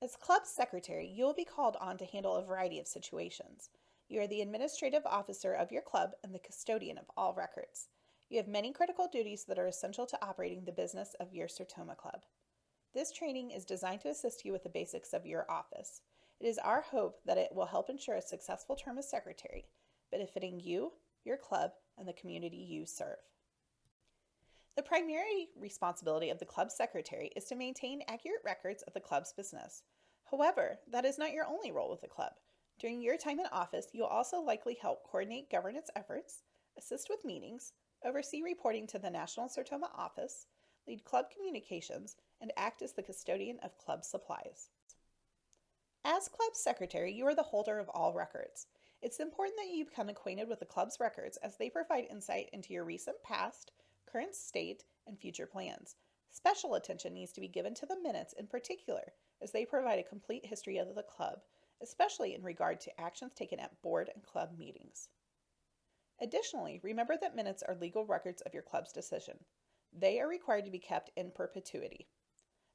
As club secretary, you will be called on to handle a variety of situations. You are the administrative officer of your club and the custodian of all records. You have many critical duties that are essential to operating the business of your Sertoma Club. This training is designed to assist you with the basics of your office. It is our hope that it will help ensure a successful term as secretary, benefiting you, your club, and the community you serve. The primary responsibility of the club secretary is to maintain accurate records of the club's business. However, that is not your only role with the club. During your time in office, you'll also likely help coordinate governance efforts, assist with meetings, oversee reporting to the National Sertoma office, lead club communications, and act as the custodian of club supplies. As club secretary, you are the holder of all records. It's important that you become acquainted with the club's records as they provide insight into your recent past, current state, and future plans. Special attention needs to be given to the minutes in particular, as they provide a complete history of the club, especially in regard to actions taken at board and club meetings. Additionally, remember that minutes are legal records of your club's decision. They are required to be kept in perpetuity.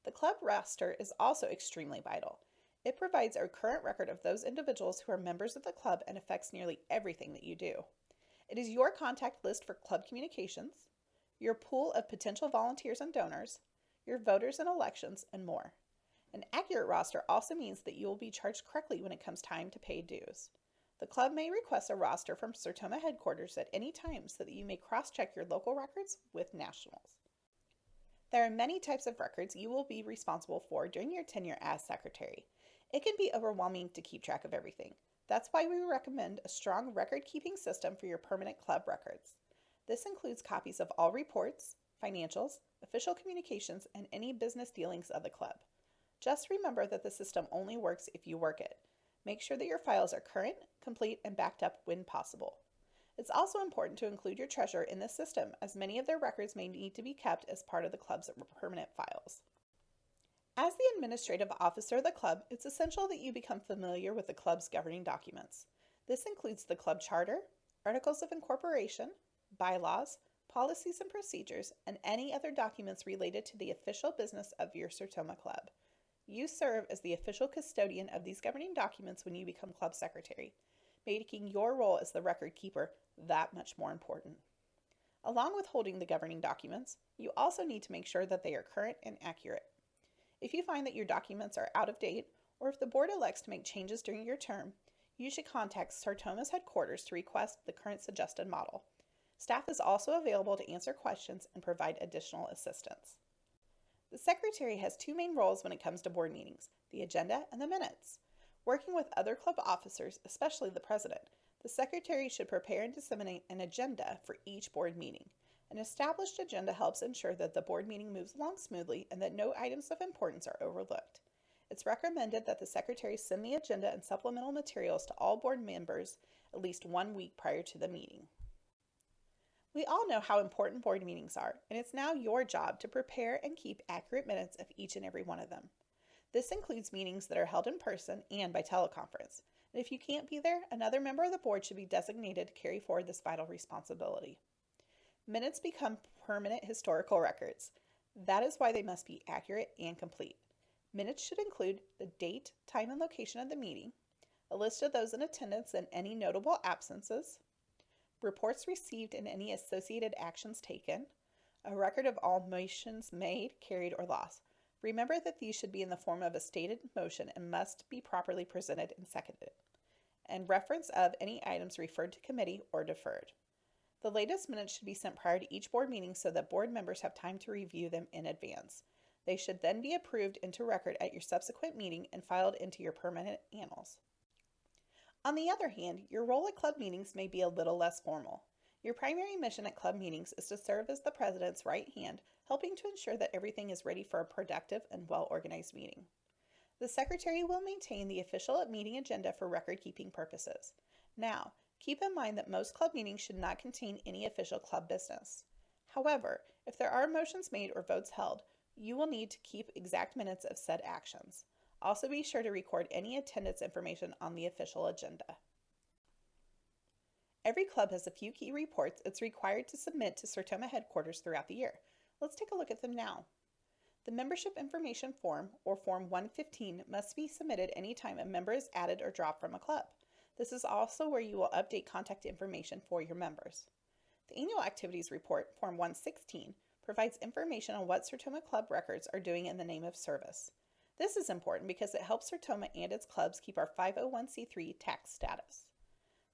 The club roster is also extremely vital. It provides a current record of those individuals who are members of the club and affects nearly everything that you do. It is your contact list for club communications, your pool of potential volunteers and donors, your voters in elections, and more. An accurate roster also means that you will be charged correctly when it comes time to pay dues. The club may request a roster from Sertoma headquarters at any time so that you may cross-check your local records with nationals. There are many types of records you will be responsible for during your tenure as secretary. It can be overwhelming to keep track of everything. That's why we recommend a strong record-keeping system for your permanent club records. This includes copies of all reports, financials, official communications, and any business dealings of the club. Just remember that the system only works if you work it. Make sure that your files are current, complete, and backed up when possible. It's also important to include your treasurer in this system, as many of their records may need to be kept as part of the club's permanent files. As the administrative officer of the club, it's essential that you become familiar with the club's governing documents. This includes the club charter, articles of incorporation, bylaws, policies and procedures, and any other documents related to the official business of your Sertoma Club. You serve as the official custodian of these governing documents when you become club secretary, making your role as the record keeper that much more important. Along with holding the governing documents, you also need to make sure that they are current and accurate. If you find that your documents are out of date, or if the board elects to make changes during your term, you should contact Sertoma's headquarters to request the current suggested model. Staff is also available to answer questions and provide additional assistance. The secretary has two main roles when it comes to board meetings: the agenda and the minutes. Working with other club officers, especially the president, the secretary should prepare and disseminate an agenda for each board meeting. An established agenda helps ensure that the board meeting moves along smoothly and that no items of importance are overlooked. It's recommended that the secretary send the agenda and supplemental materials to all board members at least 1 week prior to the meeting. We all know how important board meetings are, and it's now your job to prepare and keep accurate minutes of each and every one of them. This includes meetings that are held in person and by teleconference. And if you can't be there, another member of the board should be designated to carry forward this vital responsibility. Minutes become permanent historical records. That is why they must be accurate and complete. Minutes should include the date, time, and location of the meeting, a list of those in attendance and any notable absences, reports received and any associated actions taken, a record of all motions made, carried, or lost. Remember that these should be in the form of a stated motion and must be properly presented and seconded, and reference of any items referred to committee or deferred. The latest minutes should be sent prior to each board meeting so that board members have time to review them in advance. They should then be approved into record at your subsequent meeting and filed into your permanent annals. On the other hand, your role at club meetings may be a little less formal. Your primary mission at club meetings is to serve as the president's right hand, helping to ensure that everything is ready for a productive and well-organized meeting. The secretary will maintain the official meeting agenda for record-keeping purposes. Now, keep in mind that most club meetings should not contain any official club business. However, if there are motions made or votes held, you will need to keep exact minutes of said actions. Also be sure to record any attendance information on the official agenda. Every club has a few key reports it's required to submit to Sertoma headquarters throughout the year. Let's take a look at them now. The Membership Information Form, or Form 115, must be submitted anytime a member is added or dropped from a club. This is also where you will update contact information for your members. The Annual Activities Report, Form 116, provides information on what Sertoma Club records are doing in the name of service. This is important because it helps Sertoma and its clubs keep our 501c3 tax status.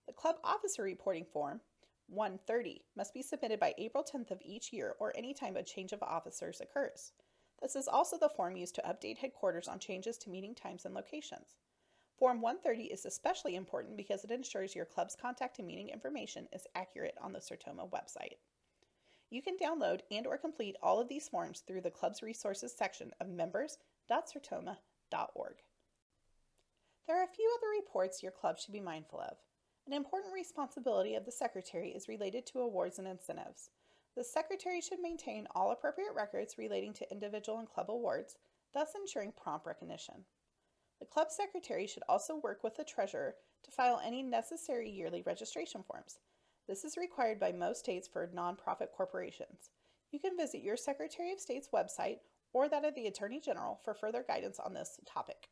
The Club Officer Reporting Form, 130, must be submitted by April 10th of each year or any time a change of officers occurs. This is also the form used to update headquarters on changes to meeting times and locations. Form 130 is especially important because it ensures your club's contact and meeting information is accurate on the Sertoma website. You can download and or complete all of these forms through the club's resources section of members.sertoma.org. There are a few other reports your club should be mindful of. An important responsibility of the Secretary is related to awards and incentives. The Secretary should maintain all appropriate records relating to individual and club awards, thus ensuring prompt recognition. The Club Secretary should also work with the Treasurer to file any necessary yearly registration forms. This is required by most states for nonprofit corporations. You can visit your Secretary of State's website or that of the Attorney General for further guidance on this topic.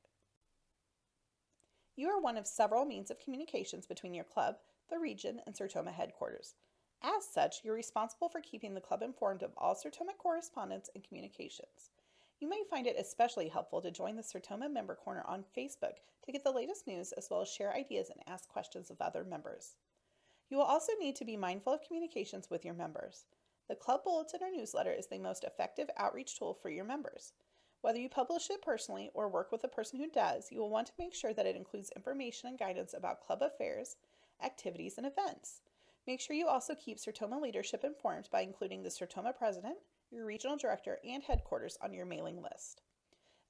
You are one of several means of communications between your club, the region, and Sertoma headquarters. As such, you're responsible for keeping the club informed of all Sertoma correspondence and communications. You may find it especially helpful to join the Sertoma Member Corner on Facebook to get the latest news as well as share ideas and ask questions of other members. You will also need to be mindful of communications with your members. The club bulletin or newsletter is the most effective outreach tool for your members. Whether you publish it personally or work with a person who does, you will want to make sure that it includes information and guidance about club affairs, activities, and events. Make sure you also keep Sertoma leadership informed by including the Sertoma president, your regional director, and headquarters on your mailing list.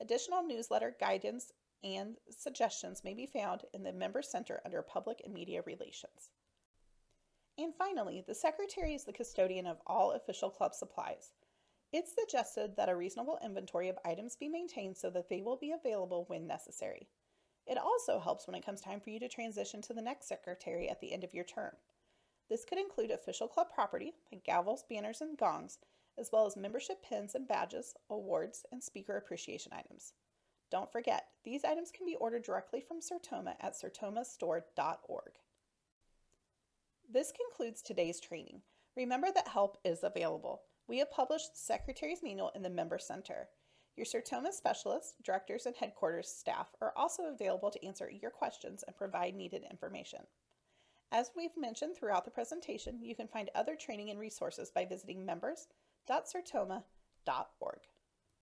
Additional newsletter guidance and suggestions may be found in the Member Center under Public and Media Relations. And finally, the Secretary is the custodian of all official club supplies. It's suggested that a reasonable inventory of items be maintained so that they will be available when necessary. It also helps when it comes time for you to transition to the next secretary at the end of your term. This could include official club property, like gavels, banners, and gongs, as well as membership pins and badges, awards, and speaker appreciation items. Don't forget, these items can be ordered directly from Sertoma at sertomastore.org. This concludes today's training. Remember that help is available. We have published the Secretary's Manual in the Member Center. Your Sertoma specialists, directors, and headquarters staff are also available to answer your questions and provide needed information. As we've mentioned throughout the presentation, you can find other training and resources by visiting members.sertoma.org.